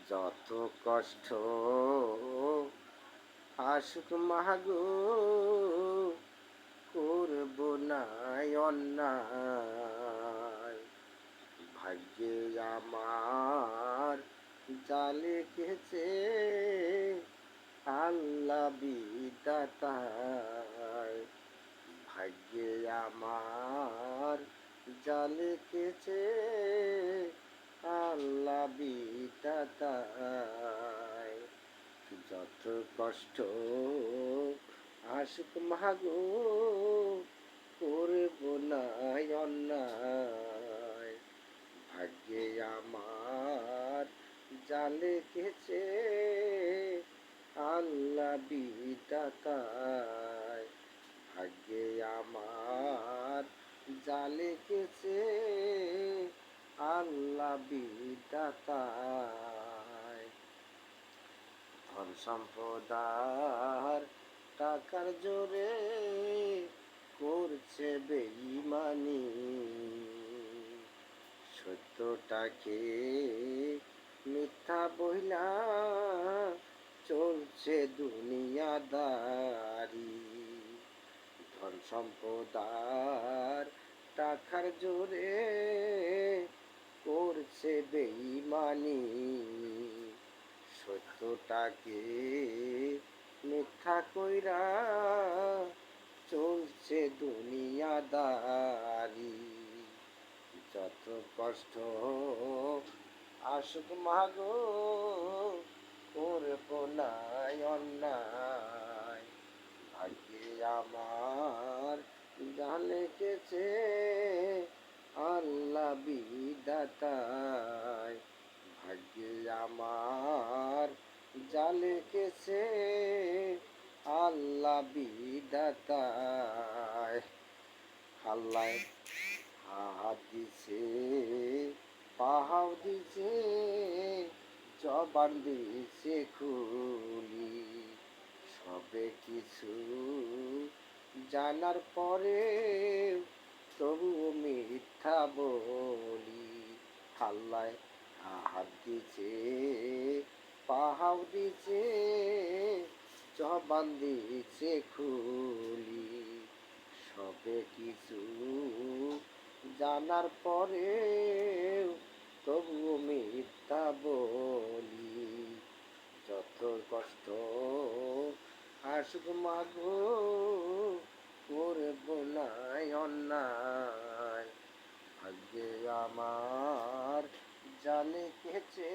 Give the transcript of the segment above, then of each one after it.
যত কষ্ট আসুক মাগো, করব না অন্যায়। ভাগ্যে আমার যা লিখেছে আল্লাহ বিধাতায়। ভাগ্যে আমার যা লিখেছে আল্লাহ বিধাতায়। যত কষ্ট আসুক মাগো, করব না অন্যায়। ভাগ্যে আমার যা লিখেছে আল্লাহ বিধাতায়। ভাগ্যে আমার যা লিখেছে আল্লাহ বিধাতায়। ধন সম্পদার টাকার জোরে করছে বেঈমানি, সত্যটাকে মিথ্যা বইলা চলছে দুনিয়াদারি। ধন সম্পদার টাকার জোরে করছে বেঈমানি, সত্যটাকে মিথ্যা কইরা চলছে দুনিয়াদারি। যত কষ্ট আসুক মাগো, করব না অন্যায়। ভাগ্যে আমার যা লিখেছে আল্লাহ বিধাতায়। ভাগ্যে আমার যা লিখেছে আল্লাহ বিধাতায়। আল্লাহ হাত দিছে, পাহাও দিছে, জবান দিছে খুলি। সবে কিছু জানার পরে তবুও মিথ্যা বলি। আল্লাহ হাত দিছে, পাহাও দিছে, জবান দিছে খুলি। সবে কিছু জানার পরে তবুও মিথ্যা বলি। যত কষ্ট আসুক মাগো, করব না অন্যায়। ভাগ্যে আমার যা লিখেছে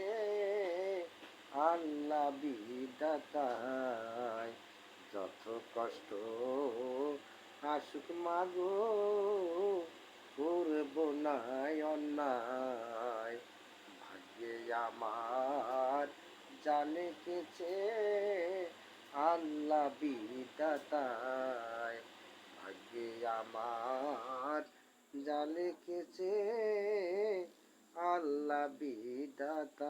আল্লাহ বিধাতায়। যত কষ্ট আসুক মাগো, করব না অন্যায়। ভাগ্যে আমার যা লিখেছে আল্লাহ বিধাতায়। ভাগ্যে আমার যা লিখেছে আল্লাহ বিধাতায়।